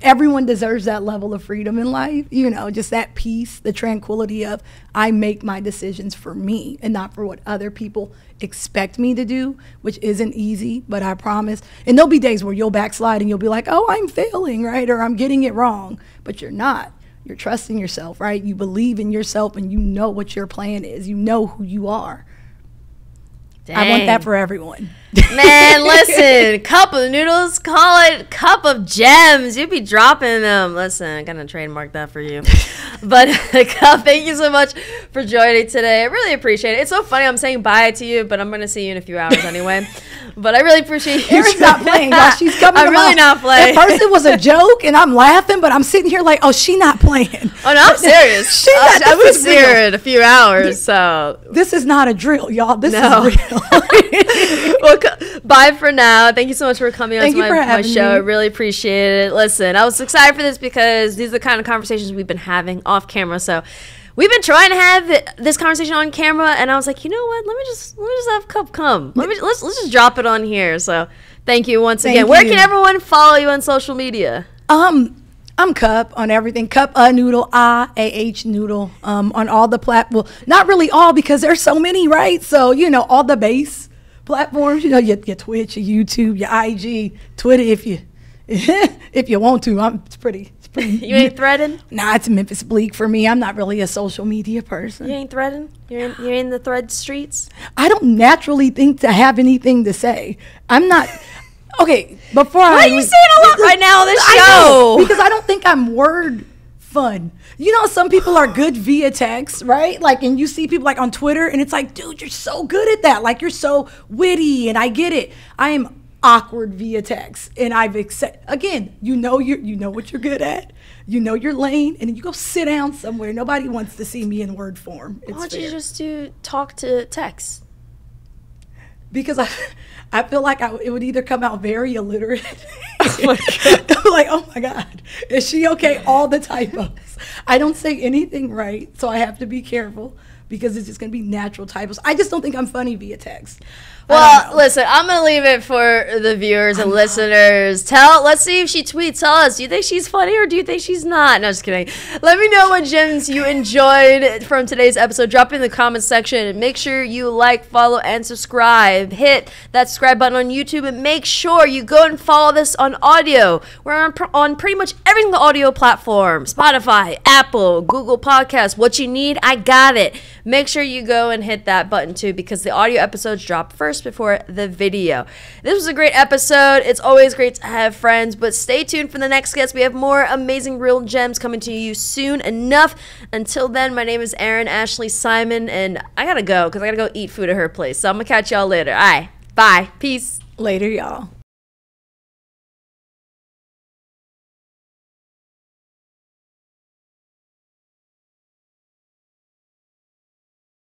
Everyone deserves that level of freedom in life, you know, just that peace, the tranquility of I make my decisions for me and not for what other people expect me to do, which isn't easy, but I promise. And there'll be days where you'll backslide and you'll be like, oh, I'm failing, right? Or I'm getting it wrong, but you're not. You're trusting yourself, right? You believe in yourself and you know what your plan is. You know who you are. Dang. I want that for everyone. Man, listen, cup of noodles, call it cup of gems. You be dropping them. Listen, I'm going to trademark that for you. But Cup, thank you so much for joining today. I really appreciate it. It's so funny. I'm saying bye to you, but I'm going to see you in a few hours anyway. But I really appreciate you. Erin's not playing, y'all. She's coming. I'm really not playing. At first it was a joke, and I'm laughing, but I'm sitting here like, oh, she not playing. Oh, no, I'm serious. I will see her in a few hours. So this is not a drill, y'all. This is real. Well, bye for now. Thank you so much for coming on to my show. I really appreciate it. Listen, I was excited for this because these are the kind of conversations we've been having off camera. So we've been trying to have this conversation on camera, and I was like, you know what? Let me just have Cup come. Let's just drop it on here. So thank you once again. Where can everyone follow you on social media? I'm Cup on everything. CupAhNoodle, IAHNoodle, on all the platforms. Well, not really all because there's so many, right? So, you know, all the base platforms, you know, your Twitch, your YouTube, your IG, Twitter, if you want to. It's pretty. You ain't threading? Nah, it's Memphis Bleak for me. I'm not really a social media person. You ain't threading? You're in the thread streets? I don't naturally think to have anything to say. I'm not. Okay, before Why are you saying a lot right now on this show? Because I don't think I'm word fun. You know, some people are good via text, right? Like, and you see people like on Twitter, and it's like, dude, you're so good at that. Like, you're so witty, and I get it. I am awkward via text, and again, you know what you're good at. You know your lane, and then you go sit down somewhere. Nobody wants to see me in word form. Why don't you just talk to text? Because I feel like it would either come out very illiterate. Oh my God. I'm like, oh my God, is she okay? All the typos. I don't say anything right, so I have to be careful because it's just going to be natural typos. I just don't think I'm funny via text. Well, listen, I'm going to leave it for the viewers and listeners. Let's see if she tweets. Tell us, do you think she's funny or do you think she's not? No, just kidding. Let me know what gems you enjoyed from today's episode. Drop it in the comments section. Make sure you like, follow, and subscribe. Hit that subscribe button on YouTube and make sure you go and follow this on audio. We're on pretty much every single audio platform. Spotify, Apple, Google Podcasts. What you need, I got it. Make sure you go and hit that button too because the audio episodes drop first before the video. This was a great episode. It's always great to have friends, but stay tuned for the next guest. We have more amazing real gems coming to you soon enough. Until then, my name is Erin Ashley Simon, and I gotta go because I gotta go eat food at her place. So I'm gonna catch y'all later. All right, bye. Peace. Later, y'all.